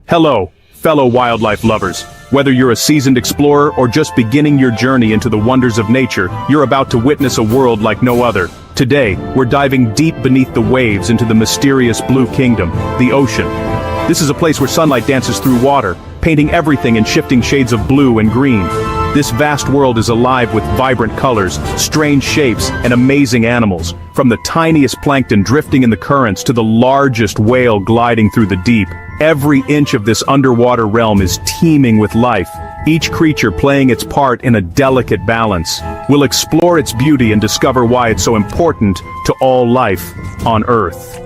Hello, fellow wildlife lovers. Whether you're a seasoned explorer or just beginning your journey into the wonders of nature, you're about to witness a world like no other. Today, we're diving deep beneath the waves into the mysterious Blue Kingdom, the ocean. This is a place where sunlight dances through water, painting everything in shifting shades of blue and green. This vast world is alive with vibrant colors, strange shapes, and amazing animals. From the tiniest plankton drifting in the currents to the largest whale gliding through the deep, every inch of this underwater realm is teeming with life, each creature playing its part in a delicate balance. We'll explore its beauty and discover why it's so important to all life on Earth.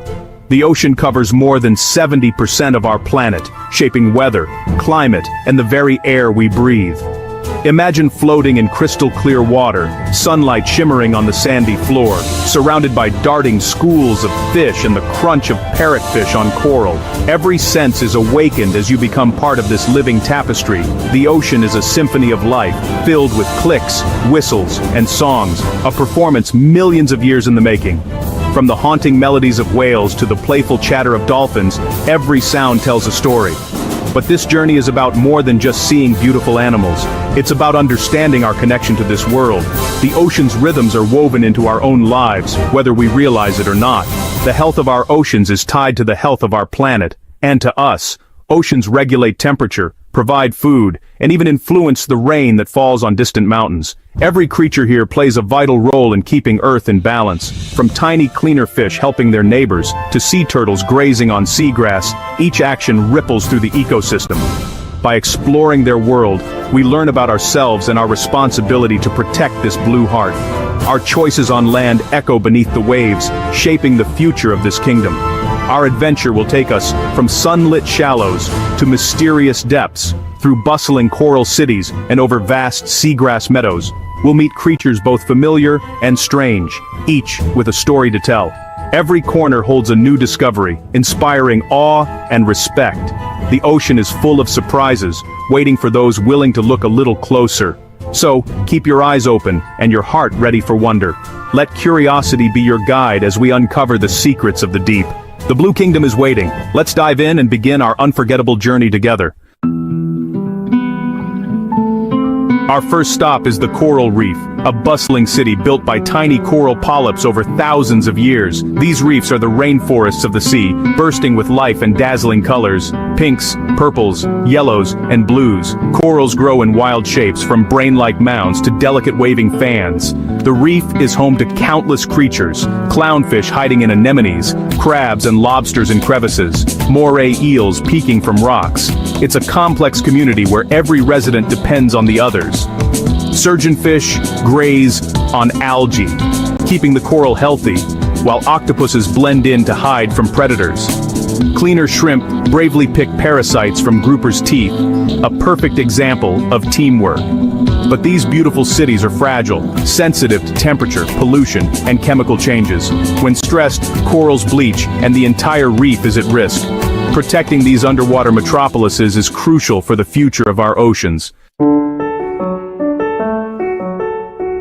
The ocean covers more than 70% of our planet, shaping weather, climate, and the very air we breathe. Imagine floating in crystal-clear water, sunlight shimmering on the sandy floor, surrounded by darting schools of fish and the crunch of parrotfish on coral. Every sense is awakened as you become part of this living tapestry. The ocean is a symphony of life, filled with clicks, whistles, and songs, a performance millions of years in the making. From the haunting melodies of whales to the playful chatter of dolphins, every sound tells a story. But this journey is about more than just seeing beautiful animals. It's about understanding our connection to this world. The ocean's rhythms are woven into our own lives, whether we realize it or not. The health of our oceans is tied to the health of our planet, and to us. Oceans regulate temperature, provide food, and even influence the rain that falls on distant mountains. Every creature here plays a vital role in keeping Earth in balance, from tiny cleaner fish helping their neighbors, to sea turtles grazing on seagrass. Each action ripples through the ecosystem. By exploring their world, we learn about ourselves and our responsibility to protect this blue heart. Our choices on land echo beneath the waves, shaping the future of this kingdom. Our adventure will take us from sunlit shallows to mysterious depths, through bustling coral cities and over vast seagrass meadows. We'll meet creatures both familiar and strange, each with a story to tell. Every corner holds a new discovery, inspiring awe and respect. The ocean is full of surprises, waiting for those willing to look a little closer. So, keep your eyes open and your heart ready for wonder. Let curiosity be your guide as we uncover the secrets of the deep. The Blue Kingdom is waiting. Let's dive in and begin our unforgettable journey together. Our first stop is the Coral Reef, a bustling city built by tiny coral polyps over thousands of years. These reefs are the rainforests of the sea, bursting with life and dazzling colors. Pinks, purples, yellows, and blues. Corals grow in wild shapes, from brain-like mounds to delicate waving fans. The reef is home to countless creatures, clownfish hiding in anemones, crabs and lobsters in crevices, moray eels peeking from rocks. It's a complex community where every resident depends on the others. Surgeonfish graze on algae, keeping the coral healthy, while octopuses blend in to hide from predators. Cleaner shrimp bravely pick parasites from groupers' teeth, a perfect example of teamwork. But these beautiful cities are fragile, sensitive to temperature, pollution, and chemical changes. When stressed, corals bleach, and the entire reef is at risk. Protecting these underwater metropolises is crucial for the future of our oceans.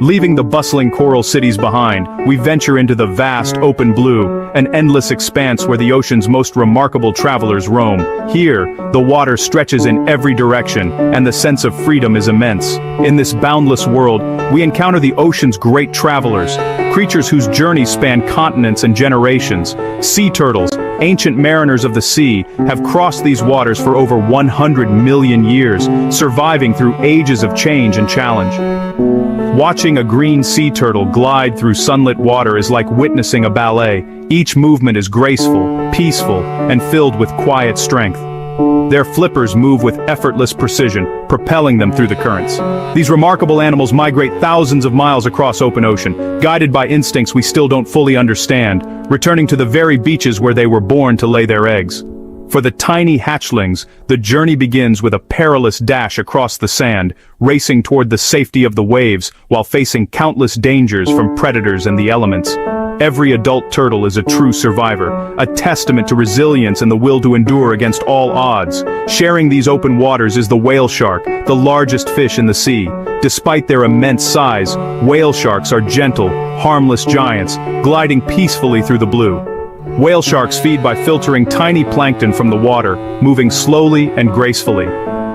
Leaving the bustling coral cities behind, we venture into the vast open blue, an endless expanse where the ocean's most remarkable travelers roam. Here, the water stretches in every direction, and the sense of freedom is immense. In this boundless world, we encounter the ocean's great travelers, creatures whose journeys span continents and generations. Sea turtles, ancient mariners of the sea, have crossed these waters for over 100 million years, surviving through ages of change and challenge. Watching a green sea turtle glide through sunlit water is like witnessing a ballet. Each movement is graceful, peaceful, and filled with quiet strength. Their flippers move with effortless precision, propelling them through the currents. These remarkable animals migrate thousands of miles across open ocean, guided by instincts we still don't fully understand, returning to the very beaches where they were born to lay their eggs. For the tiny hatchlings, the journey begins with a perilous dash across the sand, racing toward the safety of the waves while facing countless dangers from predators and the elements. Every adult turtle is a true survivor, a testament to resilience and the will to endure against all odds. Sharing these open waters is the whale shark, the largest fish in the sea. Despite their immense size, whale sharks are gentle, harmless giants, gliding peacefully through the blue. Whale sharks feed by filtering tiny plankton from the water, moving slowly and gracefully.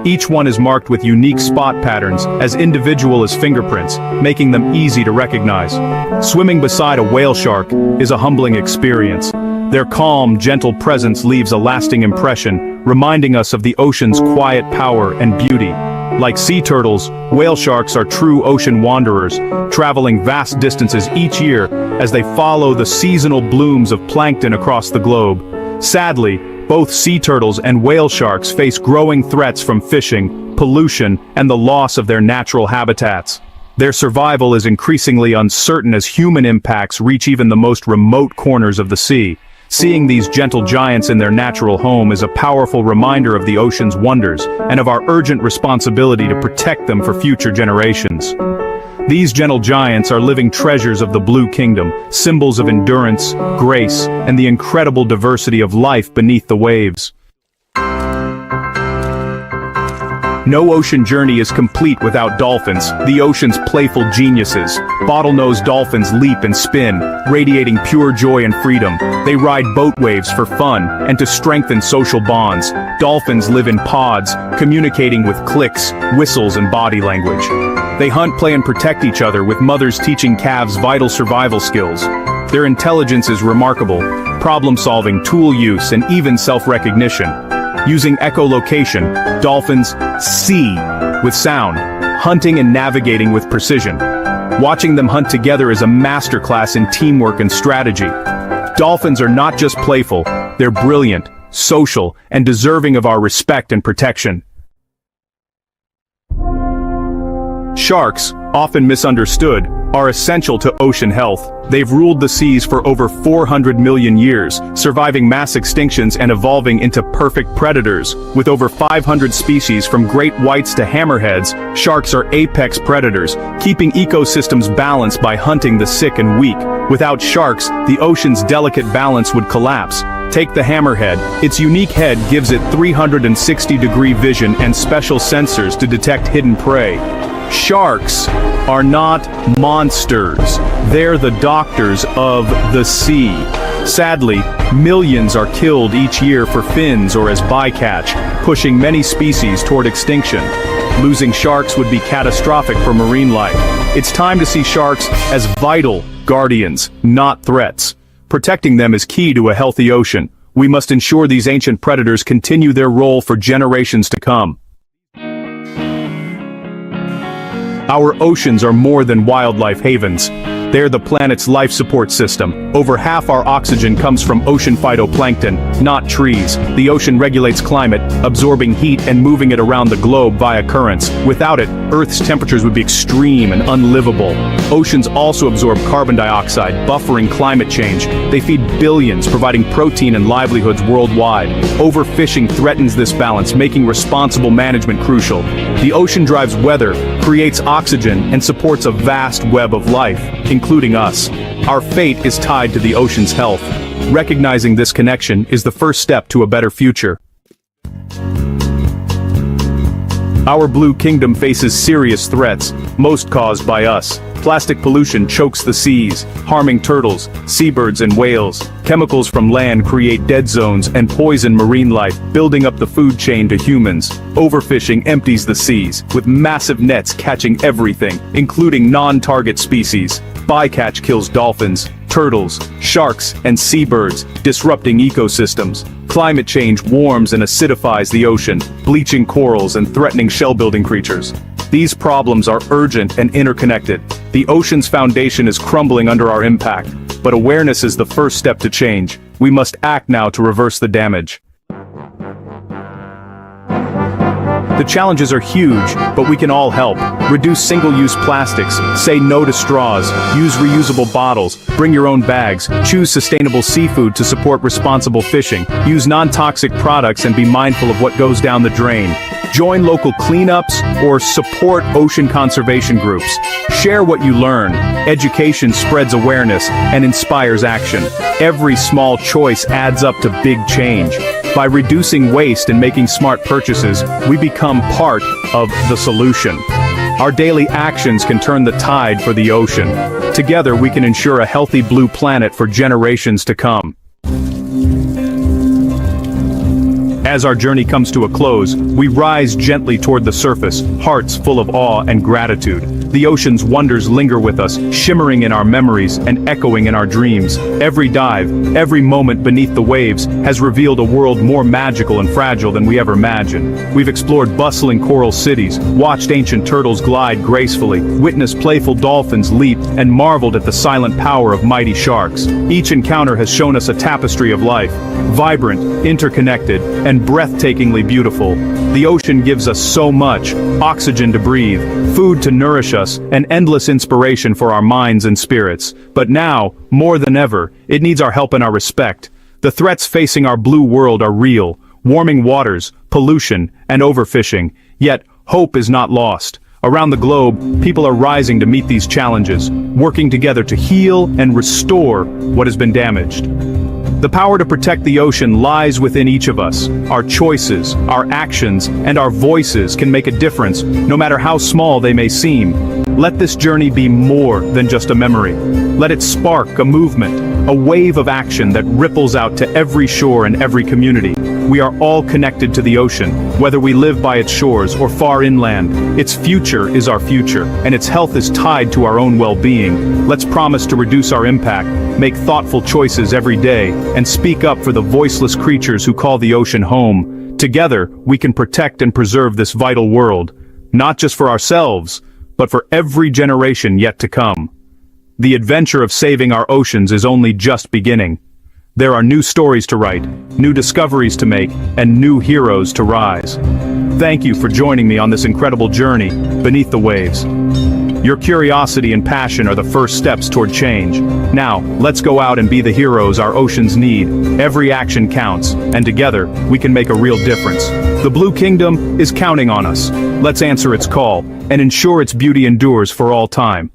Each one is marked with unique spot patterns, as individual as fingerprints, making them easy to recognize. Swimming beside a whale shark is a humbling experience. Their calm, gentle presence leaves a lasting impression, reminding us of the ocean's quiet power and beauty. Like sea turtles, whale sharks are true ocean wanderers, traveling vast distances each year as they follow the seasonal blooms of plankton across the globe. Sadly, both sea turtles and whale sharks face growing threats from fishing, pollution, and the loss of their natural habitats. Their survival is increasingly uncertain as human impacts reach even the most remote corners of the sea. Seeing these gentle giants in their natural home is a powerful reminder of the ocean's wonders and of our urgent responsibility to protect them for future generations. These gentle giants are living treasures of the Blue Kingdom, symbols of endurance, grace, and the incredible diversity of life beneath the waves. No ocean journey is complete without dolphins, the ocean's playful geniuses. Bottlenose dolphins leap and spin, radiating pure joy and freedom. They ride boat waves for fun and to strengthen social bonds. Dolphins live in pods, communicating with clicks, whistles, and body language. They hunt, play, and protect each other, with mothers teaching calves vital survival skills. Their intelligence is remarkable, problem-solving, tool use, and even self-recognition. Using echolocation, dolphins see with sound, hunting and navigating with precision. Watching them hunt together is a masterclass in teamwork and strategy. Dolphins are not just playful, they're brilliant, social, and deserving of our respect and protection. Sharks, often misunderstood, are essential to ocean health. They've ruled the seas for over 400 million years, surviving mass extinctions and evolving into perfect predators. With over 500 species from great whites to hammerheads, sharks are apex predators, keeping ecosystems balanced by hunting the sick and weak. Without sharks, the ocean's delicate balance would collapse. Take the hammerhead. Its unique head gives it 360-degree vision and special sensors to detect hidden prey. Sharks are not monsters. They're the doctors of the sea. Sadly, millions are killed each year for fins or as bycatch, pushing many species toward extinction. Losing sharks would be catastrophic for marine life. It's time to see sharks as vital guardians, not threats. Protecting them is key to a healthy ocean. We must ensure these ancient predators continue their role for generations to come. Our oceans are more than wildlife havens. They're the planet's life support system. Over half our oxygen comes from ocean phytoplankton, not trees. The ocean regulates climate, absorbing heat and moving it around the globe via currents. Without it, Earth's temperatures would be extreme and unlivable. Oceans also absorb carbon dioxide, buffering climate change. They feed billions, providing protein and livelihoods worldwide. Overfishing threatens this balance, making responsible management crucial. The ocean drives weather, creates oxygen, and supports a vast web of life, including us. Our fate is tied to the ocean's health. Recognizing this connection is the first step to a better future. Our Blue Kingdom faces serious threats, most caused by us. Plastic pollution chokes the seas, harming turtles, seabirds, and whales. Chemicals from land create dead zones and poison marine life, building up the food chain to humans. Overfishing empties the seas, with massive nets catching everything, including non-target species. Bycatch kills dolphins, turtles, sharks, and seabirds, disrupting ecosystems. Climate change warms and acidifies the ocean, bleaching corals and threatening shell-building creatures. These problems are urgent and interconnected. The ocean's foundation is crumbling under our impact, but awareness is the first step to change. We must act now to reverse the damage. The challenges are huge, but we can all help. Reduce single-use plastics, say no to straws, use reusable bottles, bring your own bags, choose sustainable seafood to support responsible fishing, use non-toxic products and be mindful of what goes down the drain. Join local cleanups or support ocean conservation groups. Share what you learn. Education spreads awareness and inspires action. Every small choice adds up to big change. By reducing waste and making smart purchases, we become part of the solution. Our daily actions can turn the tide for the ocean. Together we can ensure a healthy blue planet for generations to come. As our journey comes to a close, we rise gently toward the surface, hearts full of awe and gratitude. The ocean's wonders linger with us, shimmering in our memories and echoing in our dreams. Every dive, every moment beneath the waves, has revealed a world more magical and fragile than we ever imagined. We've explored bustling coral cities, watched ancient turtles glide gracefully, witnessed playful dolphins leap, and marveled at the silent power of mighty sharks. Each encounter has shown us a tapestry of life, vibrant, interconnected, and breathtakingly beautiful. The ocean gives us so much: oxygen to breathe, food to nourish us, and endless inspiration for our minds and spirits. But now, more than ever, it needs our help and our respect. The threats facing our blue world are real: warming waters, pollution, and overfishing. Yet, hope is not lost. Around the globe, people are rising to meet these challenges, working together to heal and restore what has been damaged. The power to protect the ocean lies within each of us. Our choices, our actions, and our voices can make a difference, no matter how small they may seem. Let this journey be more than just a memory. Let it spark a movement, a wave of action that ripples out to every shore and every community. We are all connected to the ocean, whether we live by its shores or far inland. Its future is our future, and its health is tied to our own well-being. Let's promise to reduce our impact, make thoughtful choices every day, and speak up for the voiceless creatures who call the ocean home. Together, we can protect and preserve this vital world, not just for ourselves, but for every generation yet to come. The adventure of saving our oceans is only just beginning. There are new stories to write, new discoveries to make, and new heroes to rise. Thank you for joining me on this incredible journey beneath the waves. Your curiosity and passion are the first steps toward change. Now, let's go out and be the heroes our oceans need. Every action counts, and together, we can make a real difference. The Blue Kingdom is counting on us. Let's answer its call, and ensure its beauty endures for all time.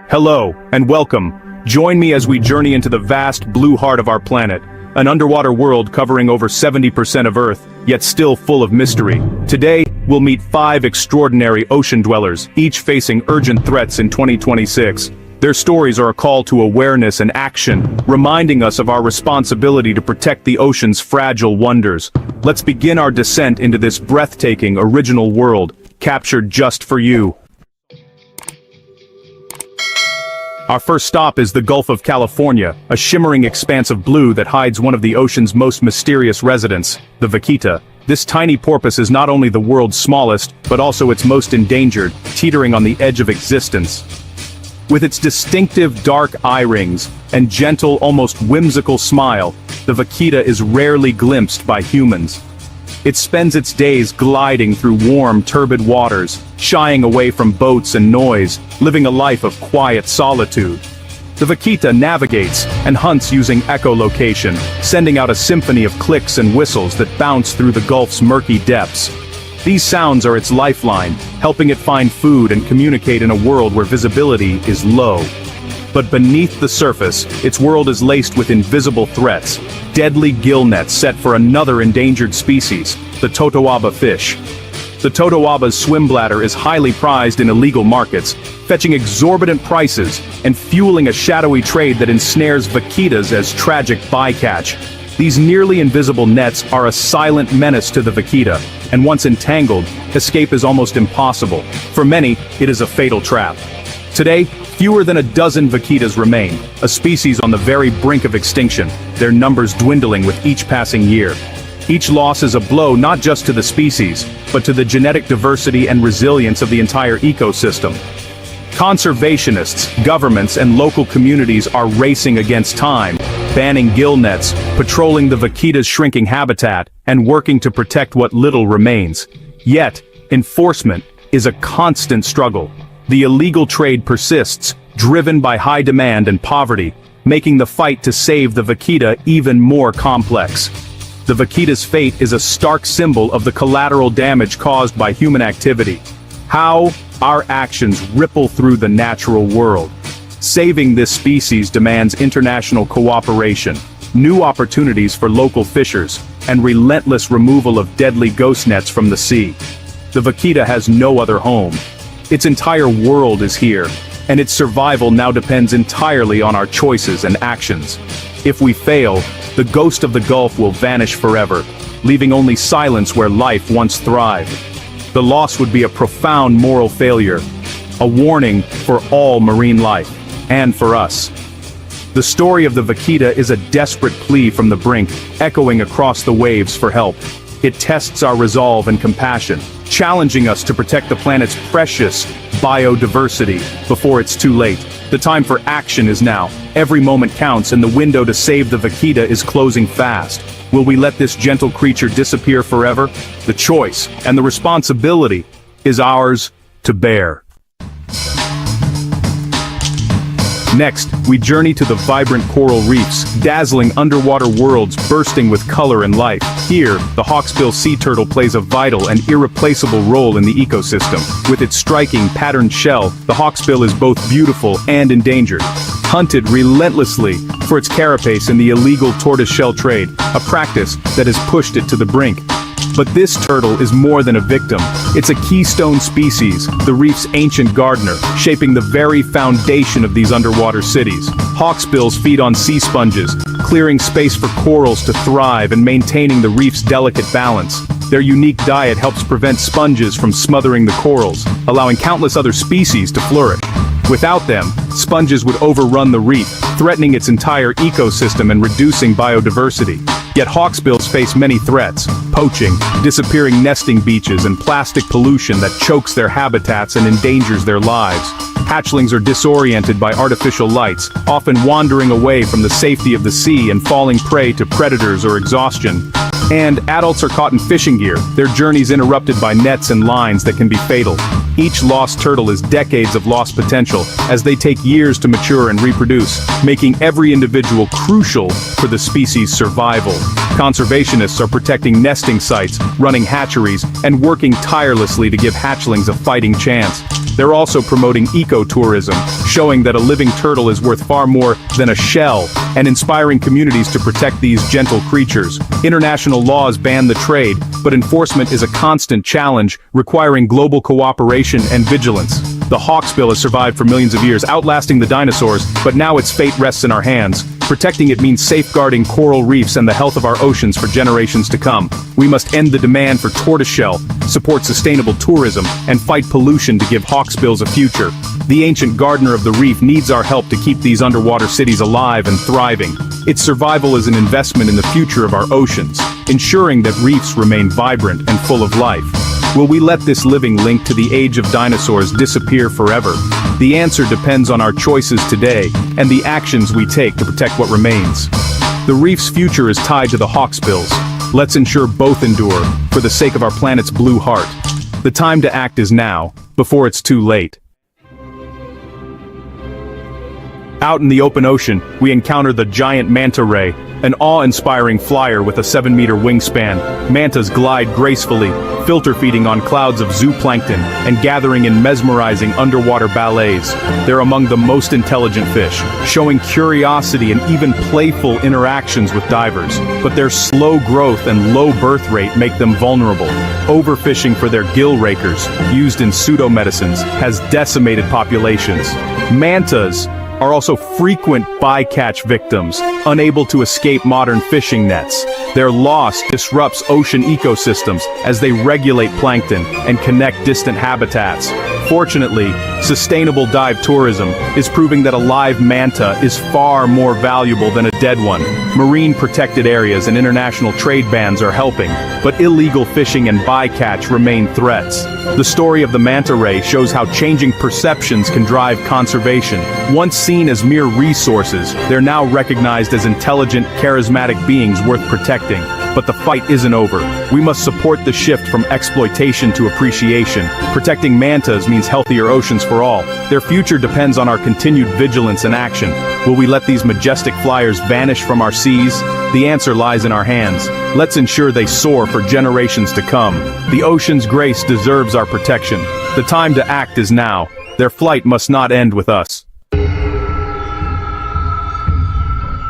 Hello, and welcome. Join me as we journey into the vast blue heart of our planet, an underwater world covering over 70% of Earth, yet still full of mystery. Today, we'll meet 5 extraordinary ocean dwellers, each facing urgent threats in 2026. Their stories are a call to awareness and action, reminding us of our responsibility to protect the ocean's fragile wonders. Let's begin our descent into this breathtaking, original world, captured just for you. Our first stop is the Gulf of California, a shimmering expanse of blue that hides one of the ocean's most mysterious residents, the vaquita. This tiny porpoise is not only the world's smallest, but also its most endangered, teetering on the edge of existence. With its distinctive dark eye rings and gentle, almost whimsical smile, the vaquita is rarely glimpsed by humans. It spends its days gliding through warm, turbid waters, shying away from boats and noise, living a life of quiet solitude. The vaquita navigates and hunts using echolocation, sending out a symphony of clicks and whistles that bounce through the Gulf's murky depths. These sounds are its lifeline, helping it find food and communicate in a world where visibility is low. But beneath the surface, its world is laced with invisible threats, deadly gill nets set for another endangered species, the totoaba fish. The totoaba's swim bladder is highly prized in illegal markets, fetching exorbitant prices and fueling a shadowy trade that ensnares vaquitas as tragic bycatch. These nearly invisible nets are a silent menace to the vaquita, and once entangled, escape is almost impossible. For many, it is a fatal trap. Today, fewer than a dozen vaquitas remain, a species on the very brink of extinction, their numbers dwindling with each passing year. Each loss is a blow not just to the species, but to the genetic diversity and resilience of the entire ecosystem. Conservationists, governments, and local communities are racing against time, banning gill nets, patrolling the vaquita's shrinking habitat, and working to protect what little remains. Yet, enforcement is a constant struggle. The illegal trade persists, driven by high demand and poverty, making the fight to save the vaquita even more complex. The vaquita's fate is a stark symbol of the collateral damage caused by human activity. How our actions ripple through the natural world. Saving this species demands international cooperation, new opportunities for local fishers, and relentless removal of deadly ghost nets from the sea. The vaquita has no other home. Its entire world is here, and its survival now depends entirely on our choices and actions. If we fail, the ghost of the Gulf will vanish forever, leaving only silence where life once thrived. The loss would be a profound moral failure, a warning for all marine life, and for us. The story of the Vaquita is a desperate plea from the brink, echoing across the waves for help. It tests our resolve and compassion, challenging us to protect the planet's precious biodiversity before it's too late. The time for action is now. Every moment counts, and the window to save the Vaquita is closing fast. Will we let this gentle creature disappear forever? The choice and the responsibility is ours to bear. Next, we journey to the vibrant coral reefs, dazzling underwater worlds bursting with color and life. Here, the hawksbill sea turtle plays a vital and irreplaceable role in the ecosystem. With its striking, patterned shell, the hawksbill is both beautiful and endangered. Hunted relentlessly for its carapace in the illegal tortoiseshell trade, a practice that has pushed it to the brink. But this turtle is more than a victim. It's a keystone species, the reef's ancient gardener, shaping the very foundation of these underwater cities. Hawksbills feed on sea sponges, clearing space for corals to thrive and maintaining the reef's delicate balance. Their unique diet helps prevent sponges from smothering the corals, allowing countless other species to flourish. Without them, sponges would overrun the reef, threatening its entire ecosystem and reducing biodiversity. Yet hawksbills face many threats: poaching, disappearing nesting beaches, and plastic pollution that chokes their habitats and endangers their lives. Hatchlings are disoriented by artificial lights, often wandering away from the safety of the sea and falling prey to predators or exhaustion. And adults are caught in fishing gear, their journeys interrupted by nets and lines that can be fatal. Each lost turtle is decades of lost potential, as they take years to mature and reproduce, making every individual crucial for the species' survival. Conservationists are protecting nesting sites, running hatcheries, and working tirelessly to give hatchlings a fighting chance. They're also promoting ecotourism, showing that a living turtle is worth far more than a shell, and inspiring communities to protect these gentle creatures. International laws ban the trade, but enforcement is a constant challenge, requiring global cooperation and vigilance. The hawksbill has survived for millions of years, outlasting the dinosaurs, but now its fate rests in our hands. Protecting it means safeguarding coral reefs and the health of our oceans for generations to come. We must end the demand for tortoiseshell, support sustainable tourism, and fight pollution to give hawksbills a future. The ancient gardener of the reef needs our help to keep these underwater cities alive and thriving. Its survival is an investment in the future of our oceans, ensuring that reefs remain vibrant and full of life. Will we let this living link to the age of dinosaurs disappear forever? The answer depends on our choices today and the actions we take to protect what remains. The reef's future is tied to the hawksbills. Let's ensure both endure, for the sake of our planet's blue heart. The time to act is now, before it's too late. Out in the open ocean, we encounter the giant manta ray, an awe-inspiring flyer with a 7-meter wingspan. Mantas glide gracefully, filter feeding on clouds of zooplankton and gathering in mesmerizing underwater ballets. They're among the most intelligent fish, showing curiosity and even playful interactions with divers. But their slow growth and low birth rate make them vulnerable. Overfishing for their gill rakers, used in pseudomedicines, has decimated populations. Mantas are also frequent bycatch victims, unable to escape modern fishing nets. Their loss disrupts ocean ecosystems as they regulate plankton and connect distant habitats. Fortunately, sustainable dive tourism is proving that a live manta is far more valuable than a dead one. Marine protected areas and international trade bans are helping, but illegal fishing and bycatch remain threats. The story of the manta ray shows how changing perceptions can drive conservation. Once seen as mere resources, they're now recognized as intelligent, charismatic beings worth protecting. But the fight isn't over. We must support the shift from exploitation to appreciation. Protecting mantas means healthier oceans for all. Their future depends on our continued vigilance and action. Will we let these majestic flyers vanish from our seas? The answer lies in our hands. Let's ensure they soar for generations to come. The ocean's grace deserves our protection. The time to act is now. Their flight must not end with us.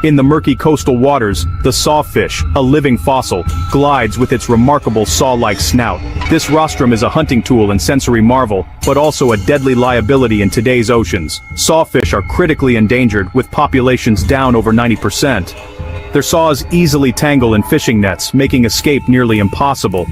In the murky coastal waters, the sawfish, a living fossil, glides with its remarkable saw-like snout. This rostrum is a hunting tool and sensory marvel, but also a deadly liability in today's oceans. Sawfish are critically endangered, with populations down over 90%. Their saws easily tangle in fishing nets, making escape nearly impossible.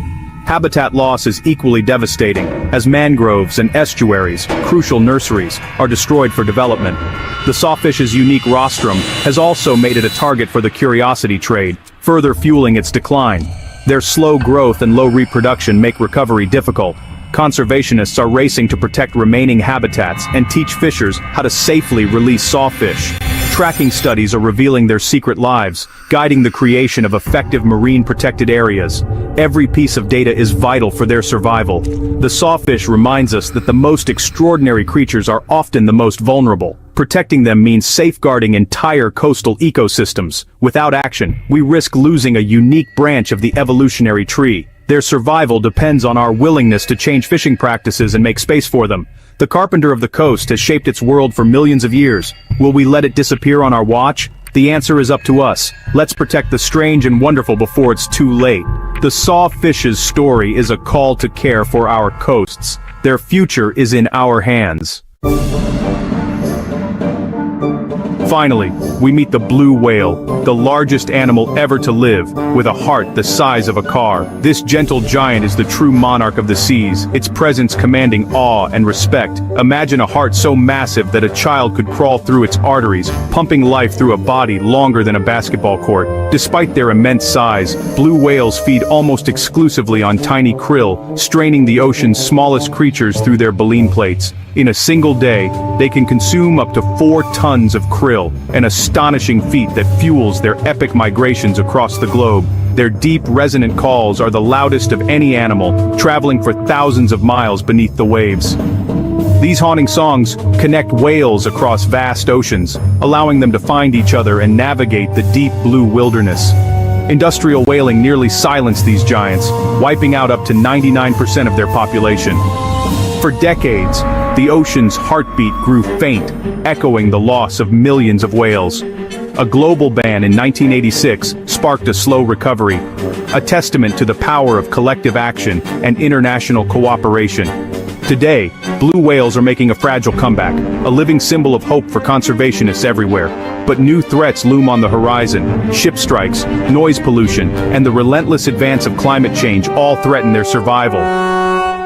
Habitat loss is equally devastating, as mangroves and estuaries, crucial nurseries, are destroyed for development. The sawfish's unique rostrum has also made it a target for the curiosity trade, further fueling its decline. Their slow growth and low reproduction make recovery difficult. Conservationists are racing to protect remaining habitats and teach fishers how to safely release sawfish. Tracking studies are revealing their secret lives, guiding the creation of effective marine protected areas. Every piece of data is vital for their survival. The sawfish reminds us that the most extraordinary creatures are often the most vulnerable. Protecting them means safeguarding entire coastal ecosystems. Without action, we risk losing a unique branch of the evolutionary tree. Their survival depends on our willingness to change fishing practices and make space for them. The carpenter of the coast has shaped its world for millions of years. Will we let it disappear on our watch? The answer is up to us. Let's protect the strange and wonderful before it's too late. The sawfish's story is a call to care for our coasts. Their future is in our hands. Finally, we meet the blue whale, the largest animal ever to live, with a heart the size of a car. This gentle giant is the true monarch of the seas, its presence commanding awe and respect. Imagine a heart so massive that a child could crawl through its arteries, pumping life through a body longer than a basketball court. Despite their immense size, blue whales feed almost exclusively on tiny krill, straining the ocean's smallest creatures through their baleen plates. In a single day, they can consume up to 4 tons of krill, an astonishing feat that fuels their epic migrations across the globe. Their deep, resonant calls are the loudest of any animal, traveling for thousands of miles beneath the waves. These haunting songs connect whales across vast oceans, allowing them to find each other and navigate the deep blue wilderness. Industrial whaling nearly silenced these giants, wiping out up to 99% of their population. For decades, the ocean's heartbeat grew faint, echoing the loss of millions of whales. A global ban in 1986 sparked a slow recovery, a testament to the power of collective action and international cooperation. Today, blue whales are making a fragile comeback, a living symbol of hope for conservationists everywhere. But new threats loom on the horizon. Ship strikes, noise pollution, and the relentless advance of climate change all threaten their survival.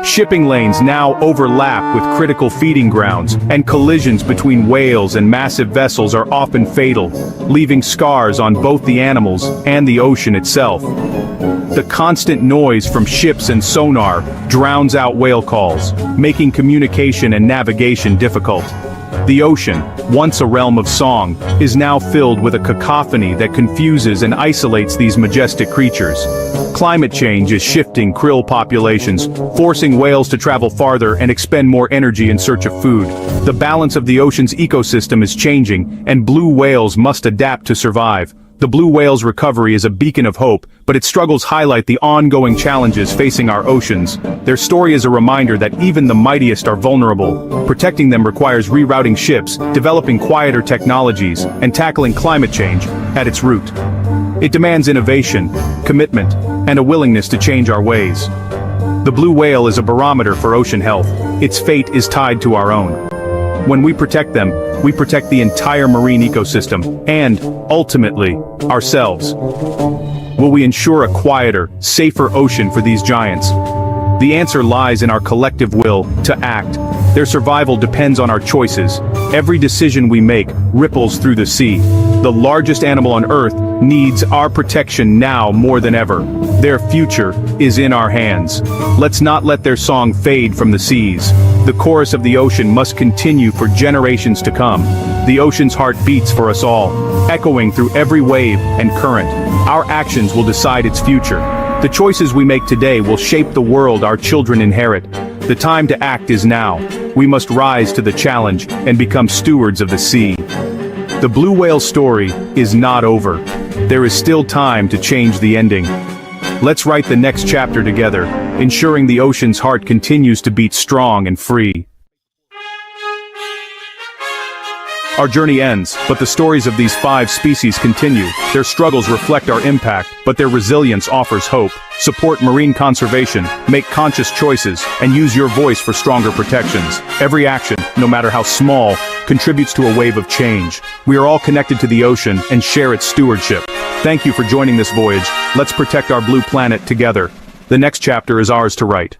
Shipping lanes now overlap with critical feeding grounds, and collisions between whales and massive vessels are often fatal, leaving scars on both the animals and the ocean itself. The constant noise from ships and sonar drowns out whale calls, making communication and navigation difficult. The ocean, once a realm of song, is now filled with a cacophony that confuses and isolates these majestic creatures. Climate change is shifting krill populations, forcing whales to travel farther and expend more energy in search of food. The balance of the ocean's ecosystem is changing, and blue whales must adapt to survive. The blue whale's recovery is a beacon of hope, but its struggles highlight the ongoing challenges facing our oceans. Their story is a reminder that even the mightiest are vulnerable. Protecting them requires rerouting ships, developing quieter technologies, and tackling climate change at its root. It demands innovation, commitment, and a willingness to change our ways. The blue whale is a barometer for ocean health. Its fate is tied to our own. When we protect them, we protect the entire marine ecosystem, and, ultimately, ourselves. Will we ensure a quieter, safer ocean for these giants? The answer lies in our collective will to act. Their survival depends on our choices. Every decision we make ripples through the sea. The largest animal on Earth needs our protection now more than ever. Their future is in our hands. Let's not let their song fade from the seas. The chorus of the ocean must continue for generations to come. The ocean's heart beats for us all, echoing through every wave and current. Our actions will decide its future. The choices we make today will shape the world our children inherit. The time to act is now. We must rise to the challenge and become stewards of the sea. The blue whale story is not over. There is still time to change the ending. Let's write the next chapter together, ensuring the ocean's heart continues to beat strong and free. Our journey ends, but the stories of these 5 species continue. Their struggles reflect our impact, but their resilience offers hope. Support marine conservation, make conscious choices, and use your voice for stronger protections. Every action, no matter how small, contributes to a wave of change. We are all connected to the ocean and share its stewardship. Thank you for joining this voyage. Let's protect our blue planet together. The next chapter is ours to write.